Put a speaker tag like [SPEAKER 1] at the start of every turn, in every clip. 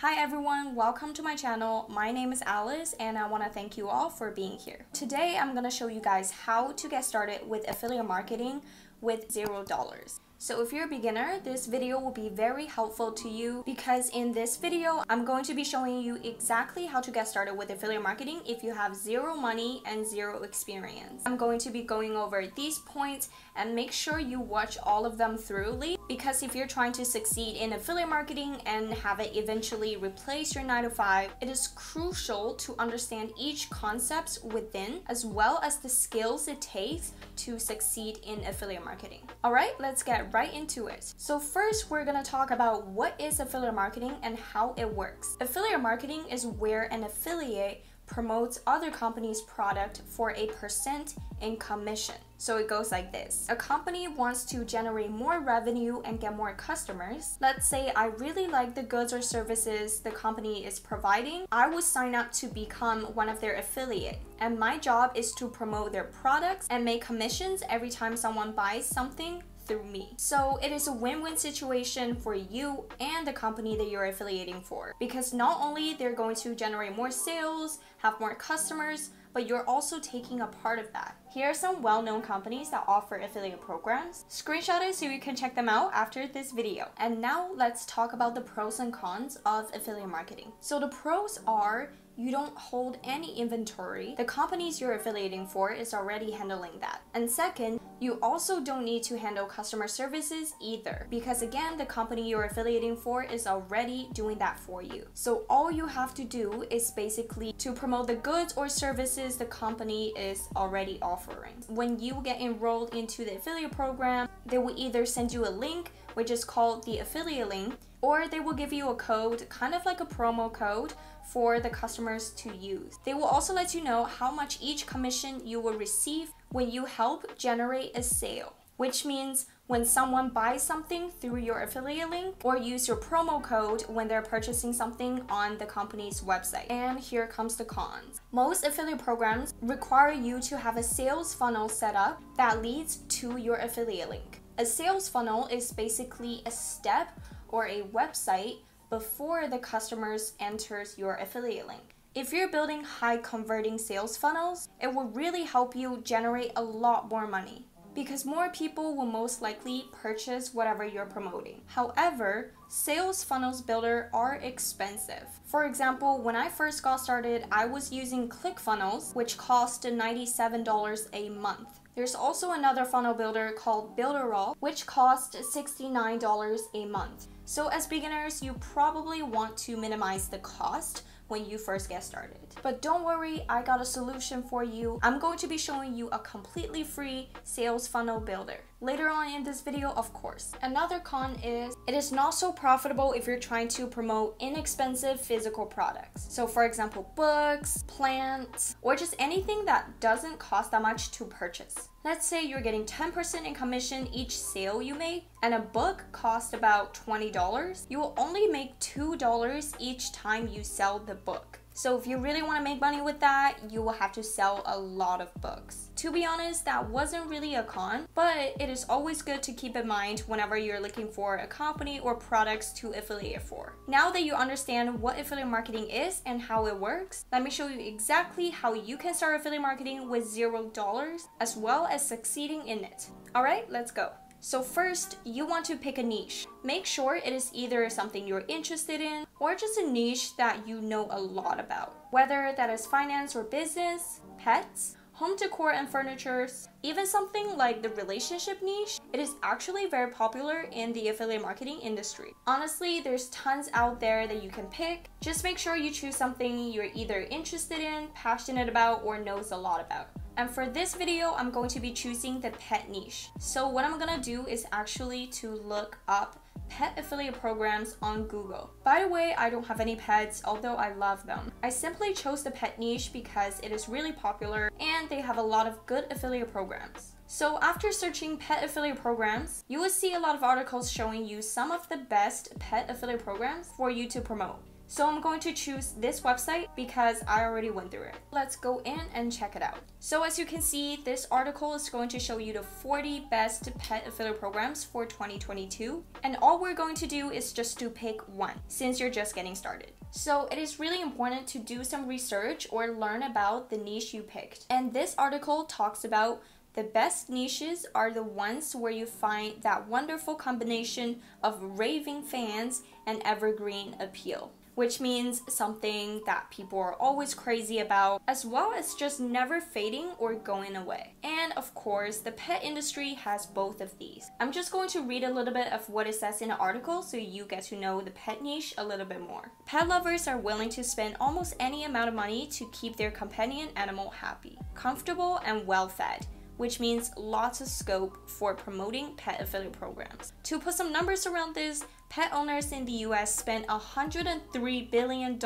[SPEAKER 1] Hi everyone, welcome to my channel. My name is Alice and I want to thank you all for being here. Today I'm going to show you guys how to get started with affiliate marketing with $0. So if you're a beginner, this video will be very helpful to you because in this video, I'm going to be showing you exactly how to get started with affiliate marketing if you have zero money and zero experience. I'm going to be going over these points and make sure you watch all of them thoroughly because if you're trying to succeed in affiliate marketing and have it eventually replace your 9 to 5, it is crucial to understand each concepts within as well as the skills it takes to succeed in affiliate marketing. Alright, let's get right into it. So first, we're going to talk about what is affiliate marketing and how it works. Affiliate marketing is where an affiliate promotes other companies' product for a percent in commission. So it goes like this. A company wants to generate more revenue and get more customers. Let's say I really like the goods or services the company is providing. I would sign up to become one of their affiliate. And my job is to promote their products and make commissions every time someone buys something through me. So it is a win-win situation for you and the company that you're affiliating for because not only they're going to generate more sales, have more customers, but you're also taking a part of that. Here are some well-known companies that offer affiliate programs. Screenshot it so you can check them out after this video. And now let's talk about the pros and cons of affiliate marketing. So the pros are you don't hold any inventory. The companies you're affiliating for is already handling that. And second, you also don't need to handle customer services either because again, the company you're affiliating for is already doing that for you. So all you have to do is basically to promote the goods or services the company is already offering. When you get enrolled into the affiliate program, they will either send you a link, which is called the affiliate link, or they will give you a code, kind of like a promo code, for the customers to use. They will also let you know how much each commission you will receive when you help generate a sale, which means when someone buys something through your affiliate link or use your promo code when they're purchasing something on the company's website. And here comes the cons. Most affiliate programs require you to have a sales funnel set up that leads to your affiliate link. A sales funnel is basically a step or a website before the customers enters your affiliate link. If you're building high converting sales funnels, it will really help you generate a lot more money because more people will most likely purchase whatever you're promoting. However, sales funnels builder are expensive. For example, when I first got started, I was using ClickFunnels, which cost $97 a month. There's also another funnel builder called Builderall, which costs $69 a month. So as beginners, you probably want to minimize the cost when you first get started. But don't worry, I got a solution for you. I'm going to be showing you a completely free sales funnel builder later on in this video, of course. Another con is it is not so profitable if you're trying to promote inexpensive physical products. So for example, books, plants, or just anything that doesn't cost that much to purchase. Let's say you're getting 10% in commission each sale you make, and a book costs about $20. You will only make $2 each time you sell the book. So if you really want to make money with that, you will have to sell a lot of books. To be honest, that wasn't really a con, but it is always good to keep in mind whenever you're looking for a company or products to affiliate for. Now that you understand what affiliate marketing is and how it works, let me show you exactly how you can start affiliate marketing with $0 as well as succeeding in it. Alright, let's go. So first, you want to pick a niche. Make sure it is either something you're interested in or just a niche that you know a lot about. Whether that is finance or business, pets, home decor and furniture, even something like the relationship niche, it is actually very popular in the affiliate marketing industry. Honestly, there's tons out there that you can pick. Just make sure you choose something you're either interested in, passionate about, or knows a lot about. And for this video, I'm going to be choosing the pet niche. So what I'm gonna do is actually to look up pet affiliate programs on Google. By the way, I don't have any pets, although I love them. I simply chose the pet niche because it is really popular and they have a lot of good affiliate programs. So after searching pet affiliate programs, you will see a lot of articles showing you some of the best pet affiliate programs for you to promote. So I'm going to choose this website because I already went through it. Let's go in and check it out. So as you can see, this article is going to show you the 40 best pet affiliate programs for 2022. And all we're going to do is just to pick one since you're just getting started. So it is really important to do some research or learn about the niche you picked. And this article talks about the best niches are the ones where you find that wonderful combination of raving fans and evergreen appeal, which means something that people are always crazy about, as well as just never fading or going away. And of course, the pet industry has both of these. I'm just going to read a little bit of what it says in the article so you get to know the pet niche a little bit more. Pet lovers are willing to spend almost any amount of money to keep their companion animal happy, comfortable, and well-fed, which means lots of scope for promoting pet affiliate programs. To put some numbers around this, pet owners in the US spent $103 billion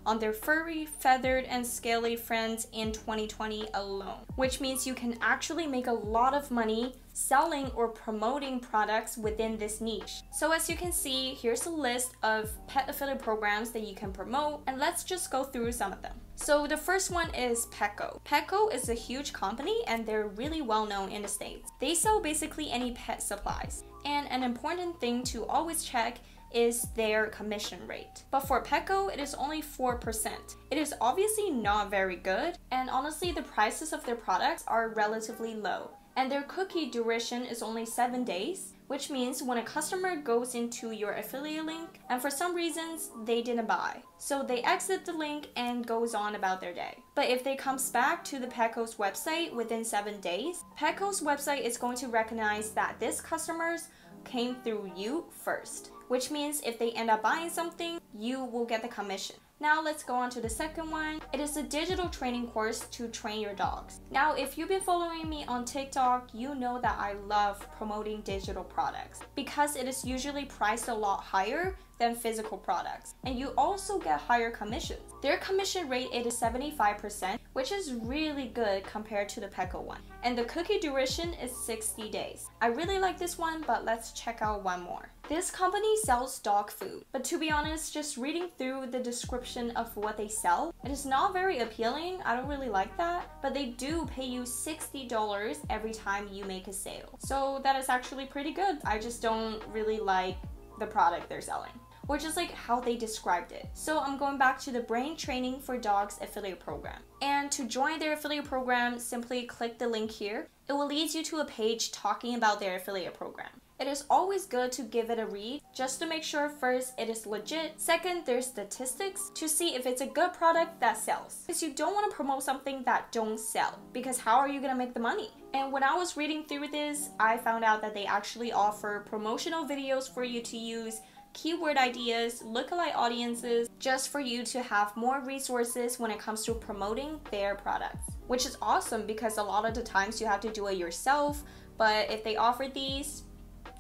[SPEAKER 1] on their furry, feathered, and scaly friends in 2020 alone, which means you can actually make a lot of money selling or promoting products within this niche. So as you can see, here's a list of pet affiliate programs that you can promote, and let's just go through some of them. So the first one is Petco. Petco is a huge company and they're really well known in the States. They sell basically any pet supplies. And an important thing to always check is their commission rate. But for Petco, it is only 4%. It is obviously not very good, and honestly, the prices of their products are relatively low. And their cookie duration is only 7 days, which means when a customer goes into your affiliate link and for some reasons they didn't buy, so they exit the link and goes on about their day. But if they comes back to the Petco's website within 7 days, Petco's website is going to recognize that this customers came through you first, which means if they end up buying something, you will get the commission. Now let's go on to the second one. It is a digital training course to train your dogs. Now, if you've been following me on TikTok, you know that I love promoting digital products because it is usually priced a lot higher than physical products, and you also get higher commissions. Their commission rate is 75%, which is really good compared to the Petco one. And the cookie duration is 60 days. I really like this one, but let's check out one more. This company sells dog food, but to be honest, just reading through the description of what they sell, it is not very appealing. I don't really like that, but they do pay you $60 every time you make a sale. So that is actually pretty good. I just don't really like the product they're selling, or just like how they described it. So I'm going back to the Brain Training for Dogs affiliate program. And to join their affiliate program, simply click the link here. It will lead you to a page talking about their affiliate program. It is always good to give it a read just to make sure first it is legit, second there's statistics to see if it's a good product that sells. Because you don't want to promote something that don't sell, because how are you going to make the money? And when I was reading through this, I found out that they actually offer promotional videos for you to use, keyword ideas, lookalike audiences, just for you to have more resources when it comes to promoting their products. Which is awesome because a lot of the times you have to do it yourself, but if they offer these,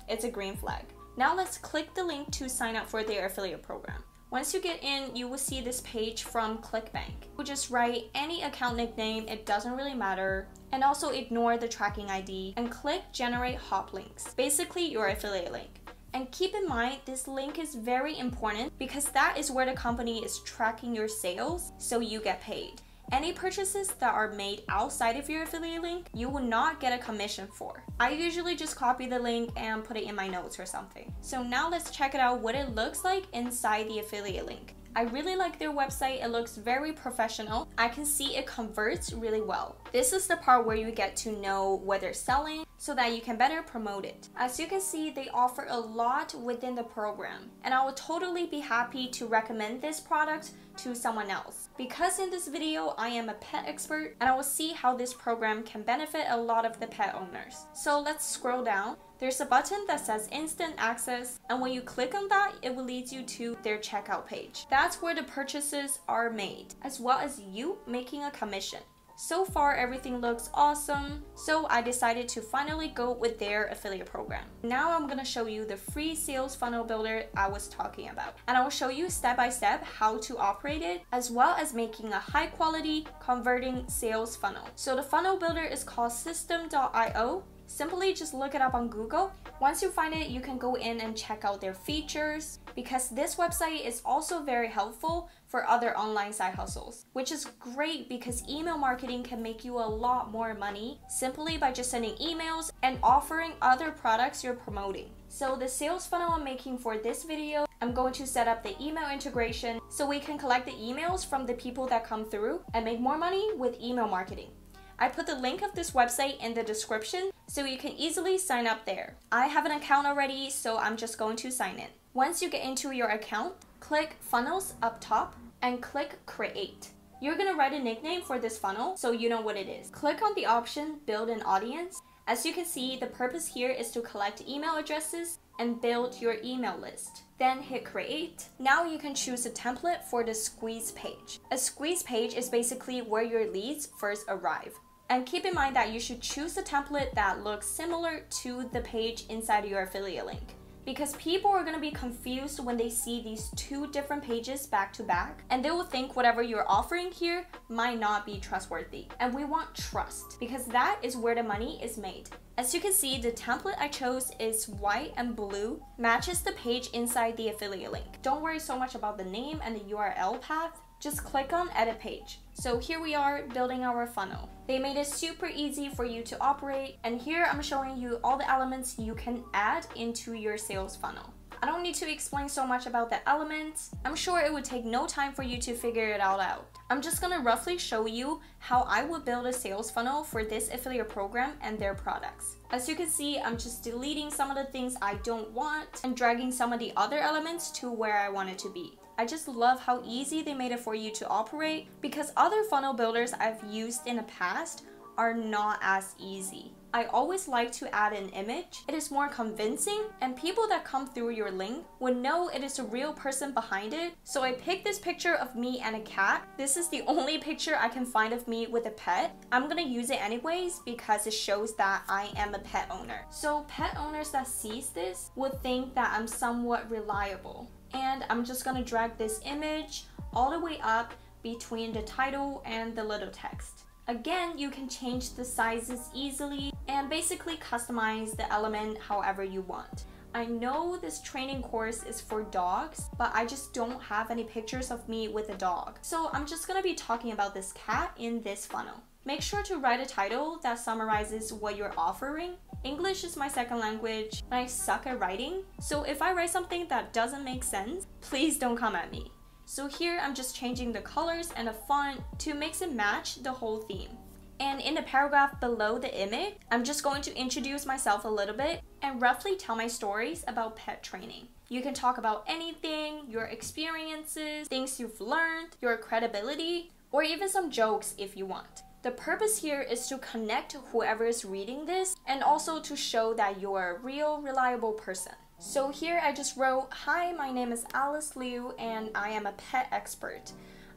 [SPEAKER 1] it's a green flag. Now let's click the link to sign up for their affiliate program. Once you get in, you will see this page from ClickBank. You just write any account nickname, it doesn't really matter, and also ignore the tracking ID and click generate hop links, basically your affiliate link. And keep in mind, this link is very important because that is where the company is tracking your sales, so you get paid. Any purchases that are made outside of your affiliate link, you will not get a commission for. I usually just copy the link and put it in my notes or something. So now let's check it out what it looks like inside the affiliate link. I really like their website. It looks very professional. I can see it converts really well. This is the part where you get to know what they're selling so that you can better promote it. As you can see, they offer a lot within the program, and I would totally be happy to recommend this product to someone else. Because in this video, I am a pet expert and I will see how this program can benefit a lot of the pet owners. So let's scroll down. There's a button that says instant access, and when you click on that, it will lead you to their checkout page. That's where the purchases are made, as well as you making a commission. So far, everything looks awesome, so I decided to finally go with their affiliate program. Now I'm gonna show you the free sales funnel builder I was talking about, and I will show you step by step how to operate it, as well as making a high quality converting sales funnel. So the funnel builder is called System.io. Simply just look it up on Google. Once you find it, you can go in and check out their features, because this website is also very helpful for other online side hustles, which is great because email marketing can make you a lot more money simply by just sending emails and offering other products you're promoting. So the sales funnel I'm making for this video, I'm going to set up the email integration so we can collect the emails from the people that come through and make more money with email marketing. I put the link of this website in the description so you can easily sign up there. I have an account already, so I'm just going to sign in. Once you get into your account, click Funnels up top and click Create. You're gonna write a nickname for this funnel so you know what it is. Click on the option Build an Audience. As you can see, the purpose here is to collect email addresses and build your email list. Then hit Create. Now you can choose a template for the squeeze page. A squeeze page is basically where your leads first arrive. And keep in mind that you should choose a template that looks similar to the page inside your affiliate link, because people are going to be confused when they see these two different pages back to back, and they will think whatever you're offering here might not be trustworthy. And we want trust, because that is where the money is made. As you can see, the template I chose is white and blue, matches the page inside the affiliate link. Don't worry so much about the name and the URL path. Just click on Edit Page. So here we are building our funnel. They made it super easy for you to operate, and here I'm showing you all the elements you can add into your sales funnel. I don't need to explain so much about the elements. I'm sure it would take no time for you to figure it all out. I'm just gonna roughly show you how I would build a sales funnel for this affiliate program and their products. As you can see, I'm just deleting some of the things I don't want and dragging some of the other elements to where I want it to be. I just love how easy they made it for you to operate, because other funnel builders I've used in the past are not as easy. I always like to add an image. It is more convincing, and people that come through your link would know it is a real person behind it. So I picked this picture of me and a cat. This is the only picture I can find of me with a pet. I'm gonna use it anyways because it shows that I am a pet owner. So pet owners that sees this would think that I'm somewhat reliable. And I'm just gonna drag this image all the way up between the title and the little text. Again, you can change the sizes easily and basically customize the element however you want. I know this training course is for dogs, but I just don't have any pictures of me with a dog. So I'm just gonna be talking about this cat in this funnel. Make sure to write a title that summarizes what you're offering. English is my second language, and I suck at writing, so if I write something that doesn't make sense, please don't come at me. So here I'm just changing the colors and the font to make it match the whole theme. And in the paragraph below the image, I'm just going to introduce myself a little bit and roughly tell my stories about pet training. You can talk about anything, your experiences, things you've learned, your credibility, or even some jokes if you want. The purpose here is to connect whoever is reading this and also to show that you're a real, reliable person. So here I just wrote, "Hi, my name is Alice Liu and I am a pet expert.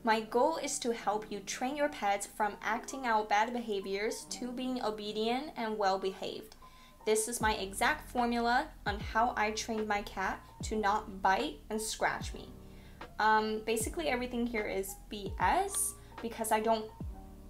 [SPEAKER 1] My goal is to help you train your pets from acting out bad behaviors to being obedient and well-behaved. This is my exact formula on how I trained my cat to not bite and scratch me." Basically everything here is BS because I don't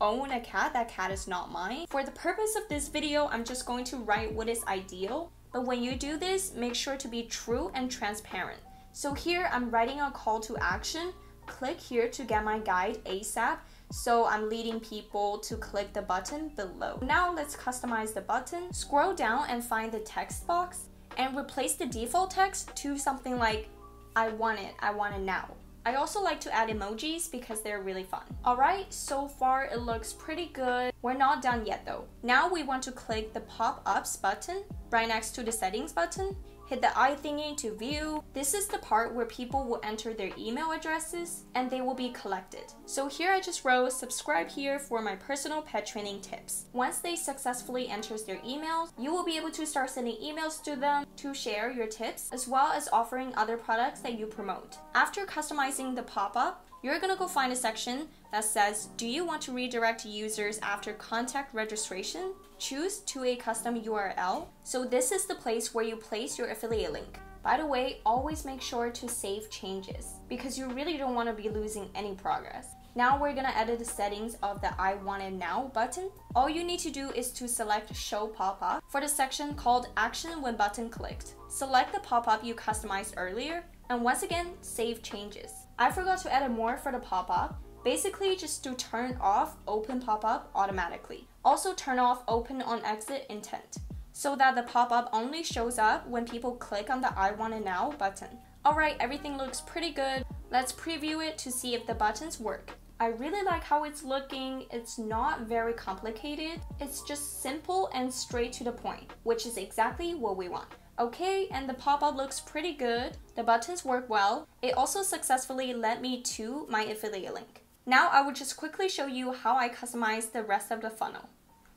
[SPEAKER 1] own a cat. That cat is not mine. For the purpose of this video, I'm just going to write what is ideal. But when you do this, make sure to be true and transparent. So here I'm writing a call to action. Click here to get my guide ASAP. So I'm leading people to click the button below. Now let's customize the button. Scroll down and find the text box and replace the default text to something like, "I want it now." I also like to add emojis because they're really fun. Alright, so far it looks pretty good. We're not done yet though. Now we want to click the pop-ups button right next to the settings button. Hit the eye thingy to view. This is the part where people will enter their email addresses and they will be collected. So here I just wrote, "Subscribe here for my personal pet training tips." Once they successfully enters their emails, you will be able to start sending emails to them to share your tips as well as offering other products that you promote. After customizing the pop-up, you're gonna go find a section that says, "Do you want to redirect users after contact registration? Choose to a custom URL." So this is the place where you place your affiliate link. By the way, always make sure to save changes because you really don't want to be losing any progress. Now we're gonna edit the settings of the I want it now button. All you need to do is to select show pop-up for the section called action when button clicked. Select the pop-up you customized earlier, and once again, save changes. I forgot to edit more for the pop-up. Basically, just to turn off open pop-up automatically. Also turn off open on exit intent, so that the pop-up only shows up when people click on the I want it now button. Alright, everything looks pretty good. Let's preview it to see if the buttons work. I really like how it's looking. It's not very complicated. It's just simple and straight to the point, which is exactly what we want. Okay, and the pop-up looks pretty good. The buttons work well. It also successfully led me to my affiliate link. Now I will just quickly show you how I customize the rest of the funnel.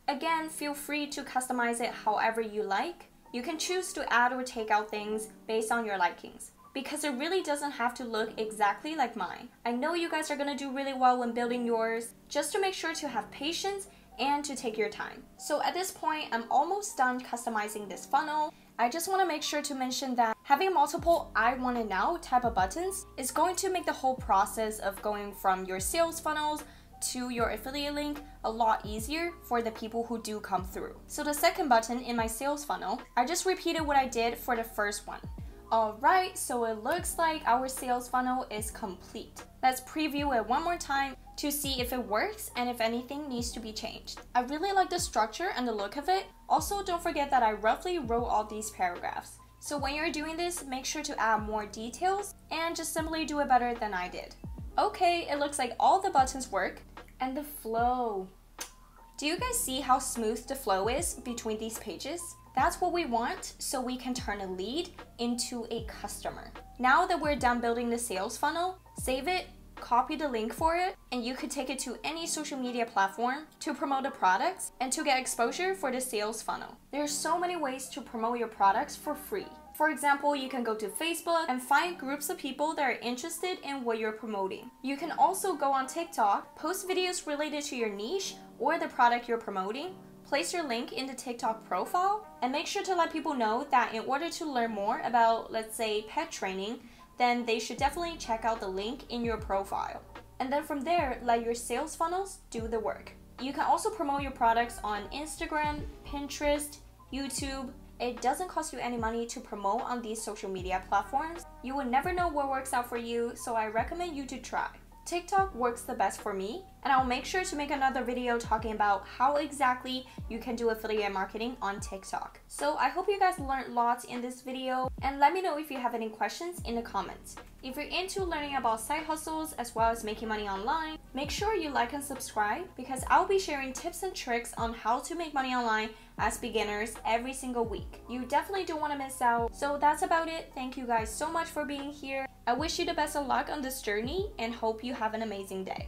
[SPEAKER 1] Again, feel free to customize it however you like. You can choose to add or take out things based on your likings, because it really doesn't have to look exactly like mine. I know you guys are gonna do really well when building yours, just to make sure to have patience and to take your time. So at this point, I'm almost done customizing this funnel. I just want to make sure to mention that having multiple I want it now type of buttons is going to make the whole process of going from your sales funnels to your affiliate link a lot easier for the people who do come through. So the second button in my sales funnel, I just repeated what I did for the first one. Alright, so it looks like our sales funnel is complete. Let's preview it one more time to see if it works and if anything needs to be changed. I really like the structure and the look of it. Also, don't forget that I roughly wrote all these paragraphs. So when you're doing this, make sure to add more details and just simply do it better than I did. Okay, it looks like all the buttons work. And the flow. Do you guys see how smooth the flow is between these pages? That's what we want, so we can turn a lead into a customer. Now that we're done building the sales funnel, save it, copy the link for it, and you could take it to any social media platform to promote the products and to get exposure for the sales funnel. There are so many ways to promote your products for free. For example, you can go to Facebook and find groups of people that are interested in what you're promoting. You can also go on TikTok, post videos related to your niche or the product you're promoting, place your link in the TikTok profile, and make sure to let people know that in order to learn more about, let's say, pet training, then they should definitely check out the link in your profile. And then from there, let your sales funnels do the work. You can also promote your products on Instagram, Pinterest, YouTube. It doesn't cost you any money to promote on these social media platforms. You will never know what works out for you, so I recommend you to try. TikTok works the best for me, and I'll make sure to make another video talking about how exactly you can do affiliate marketing on TikTok. So I hope you guys learned lots in this video, and let me know if you have any questions in the comments. If you're into learning about side hustles as well as making money online, make sure you like and subscribe, because I'll be sharing tips and tricks on how to make money online as beginners every single week. You definitely don't want to miss out. So that's about it. Thank you guys so much for being here. I wish you the best of luck on this journey and hope you have an amazing day.